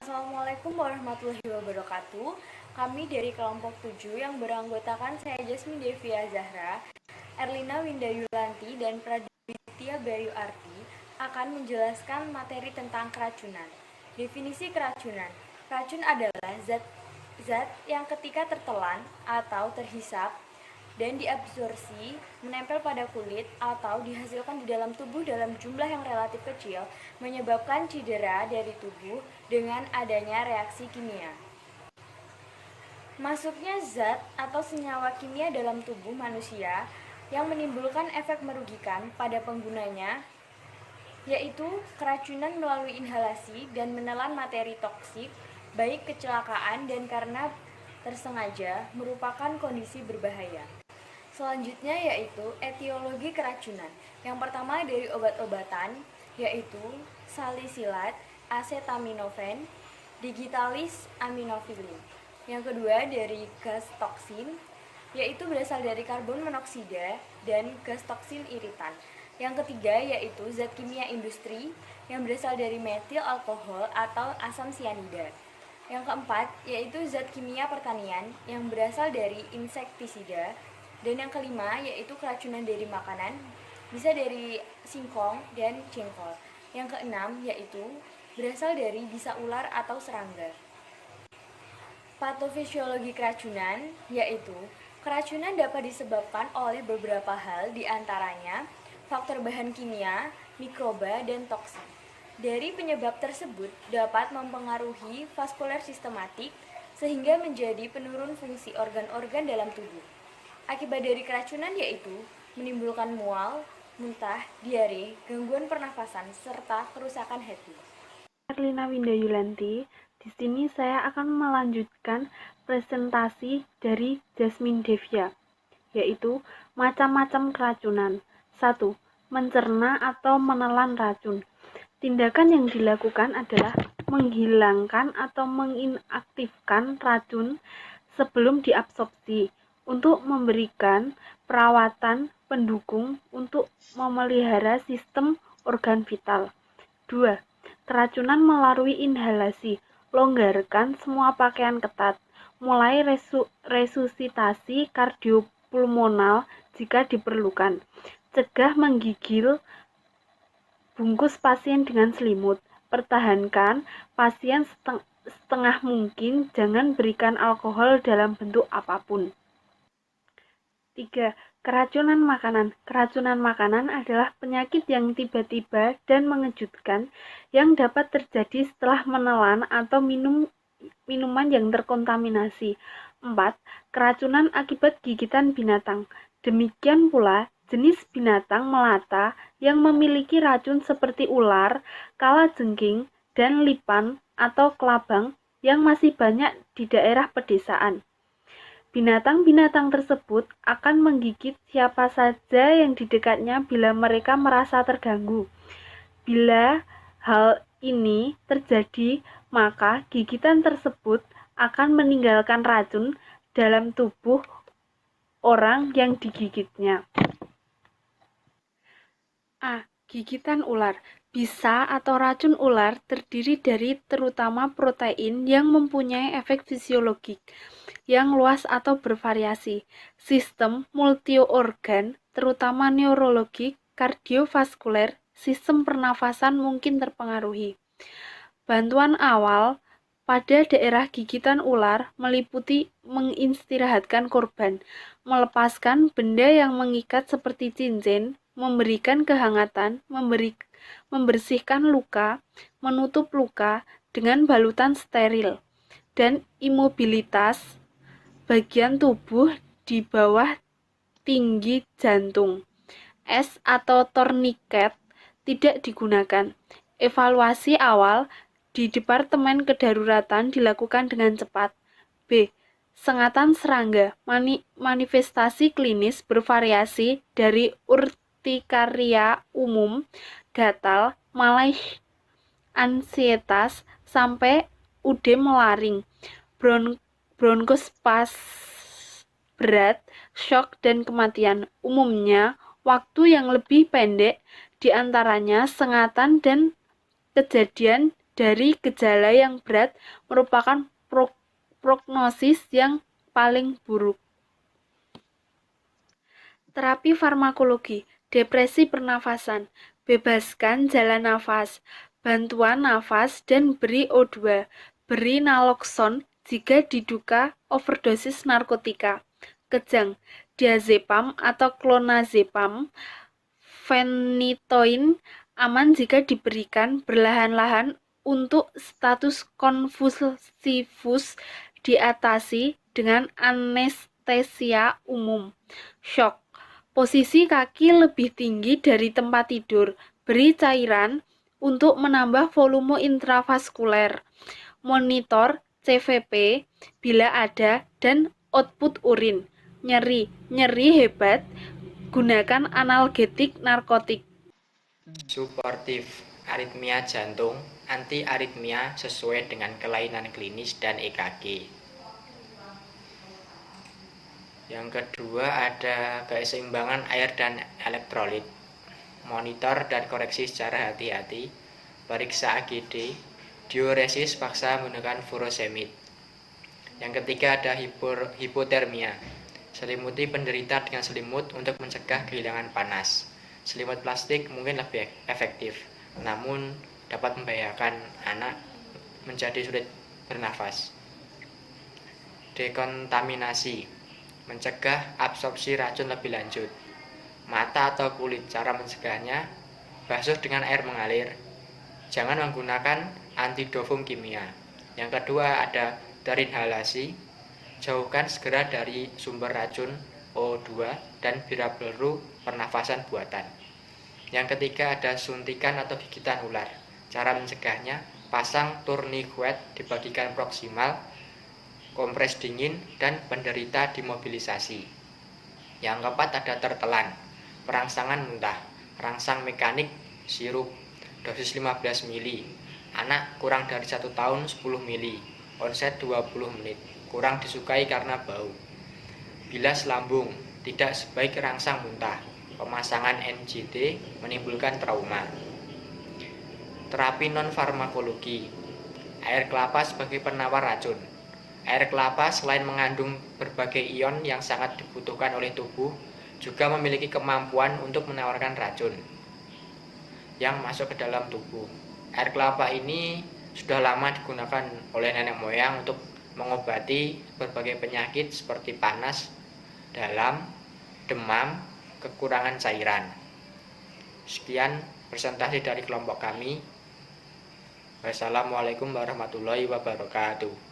Assalamualaikum warahmatullahi wabarakatuh. Kami dari kelompok 7 yang beranggotakan saya Jasmine Devia Zahra, Erlina Windayulanti, dan Praditya Bayu Arti akan menjelaskan materi tentang keracunan. Definisi keracunan. Racun adalah zat yang ketika tertelan atau terhisap dan diabsorpsi menempel pada kulit atau dihasilkan di dalam tubuh dalam jumlah yang relatif kecil menyebabkan cedera dari tubuh dengan adanya reaksi kimia. Masuknya zat atau senyawa kimia dalam tubuh manusia yang menimbulkan efek merugikan pada penggunanya, yaitu keracunan melalui inhalasi dan menelan materi toksik, baik kecelakaan dan karena tersengaja, merupakan kondisi berbahaya. Selanjutnya yaitu etiologi keracunan. Yang pertama dari obat-obatan, yaitu salisilat, acetaminophen, digitalis aminofilin. Yang kedua dari gas toksin, yaitu berasal dari karbon monoksida dan gas toksin iritan. Yang ketiga yaitu zat kimia industri yang berasal dari metil alkohol atau asam sianida. Yang keempat yaitu zat kimia pertanian yang berasal dari insektisida. Dan yang kelima yaitu keracunan dari makanan, bisa dari singkong dan jengkol. Yang keenam yaitu berasal dari bisa ular atau serangga. Patofisiologi keracunan yaitu keracunan dapat disebabkan oleh beberapa hal, diantaranya faktor bahan kimia, mikroba, dan toksin. Dari penyebab tersebut dapat mempengaruhi vaskuler sistematik sehingga menjadi penurun fungsi organ-organ dalam tubuh. Akibat dari keracunan yaitu menimbulkan mual, muntah, diare, gangguan pernafasan, serta kerusakan hati. Erlina Windayulanti, di sini saya akan melanjutkan presentasi dari Jasmine Devia, yaitu macam-macam keracunan. 1. Mencerna atau menelan racun. Tindakan yang dilakukan adalah menghilangkan atau menginaktifkan racun sebelum diabsorpsi untuk memberikan perawatan pendukung untuk memelihara sistem organ vital. 2. Keracunan melalui inhalasi. Longgarkan semua pakaian ketat. Mulai resusitasi kardiopulmonal jika diperlukan. Cegah menggigil bungkus pasien dengan selimut. Pertahankan pasien setengah mungkin. Jangan berikan alkohol dalam bentuk apapun. 3. Keracunan makanan. Keracunan makanan adalah penyakit yang tiba-tiba dan mengejutkan yang dapat terjadi setelah menelan atau minuman yang terkontaminasi. 4. Keracunan akibat gigitan binatang. Demikian pula jenis binatang melata yang memiliki racun seperti ular, kalajengking, dan lipan atau kelabang yang masih banyak di daerah pedesaan. Binatang-binatang tersebut akan menggigit siapa saja yang di dekatnya bila mereka merasa terganggu. Bila hal ini terjadi, maka gigitan tersebut akan meninggalkan racun dalam tubuh orang yang digigitnya. A. Gigitan ular. Bisa atau racun ular terdiri dari terutama protein yang mempunyai efek fisiologik yang luas atau bervariasi. Sistem multiorgan, terutama neurologik, kardiovaskuler, sistem pernafasan mungkin terpengaruhi. Bantuan awal pada daerah gigitan ular meliputi mengistirahatkan korban, melepaskan benda yang mengikat seperti cincin, memberikan kehangatan, membersihkan luka, menutup luka dengan balutan steril, dan imobilitas bagian tubuh di bawah tinggi jantung. Es atau torniket tidak digunakan. Evaluasi awal di Departemen Kedaruratan dilakukan dengan cepat. B. Sengatan serangga. Manifestasi klinis bervariasi dari urtikaria umum, gatal, malaih, ansietas, sampai udem laring, bronkospas berat, shock, dan kematian. Umumnya, waktu yang lebih pendek diantaranya sengatan dan kejadian dari gejala yang berat merupakan prognosis yang paling buruk. Terapi farmakologi, depresi pernafasan, bebaskan jalan nafas, bantuan nafas, dan beri O2. Beri naloxon jika diduga overdosis narkotika. Kejang, diazepam atau clonazepam, phenytoin aman jika diberikan berlahan-lahan untuk status konvulsivus diatasi dengan anestesia umum. Shock. Posisi kaki lebih tinggi dari tempat tidur. Beri cairan untuk menambah volume intravaskuler. Monitor CVP bila ada dan output urin. Nyeri hebat. Gunakan analgetik narkotik. Suportif aritmia jantung, anti aritmia sesuai dengan kelainan klinis dan EKG. Yang kedua ada keseimbangan air dan elektrolit. Monitor dan koreksi secara hati-hati. Periksa AGD, diuresis paksa menggunakan furosemid. Yang ketiga ada hipotermia. Selimuti penderita dengan selimut untuk mencegah kehilangan panas. Selimut plastik mungkin lebih efektif, namun dapat membahayakan anak menjadi sulit bernafas. Dekontaminasi, mencegah absorpsi racun lebih lanjut. Mata atau kulit, cara mencegahnya, basuh dengan air mengalir. Jangan menggunakan antidofum kimia. Yang kedua ada dari inhalasi. Jauhkan segera dari sumber racun O2 dan biraberu pernafasan buatan. Yang ketiga ada suntikan atau gigitan ular. Cara mencegahnya, pasang tourniquet di bagian proksimal, kompres dingin, dan penderita dimobilisasi. Yang keempat ada tertelan, perangsangan muntah, rangsang mekanik, sirup, dosis 15 ml. Anak kurang dari 1 tahun 10 ml, onset 20 menit. Kurang disukai karena bau. Bilas lambung, tidak sebaik rangsang muntah. Pemasangan NGT menimbulkan trauma. Terapi non-farmakologi. Air kelapa sebagai penawar racun. Air kelapa selain mengandung berbagai ion yang sangat dibutuhkan oleh tubuh, juga memiliki kemampuan untuk menawarkan racun yang masuk ke dalam tubuh. Air kelapa ini sudah lama digunakan oleh nenek moyang untuk mengobati berbagai penyakit seperti panas dalam, demam, kekurangan cairan. Sekian presentasi dari kelompok kami. Wassalamualaikum warahmatullahi wabarakatuh.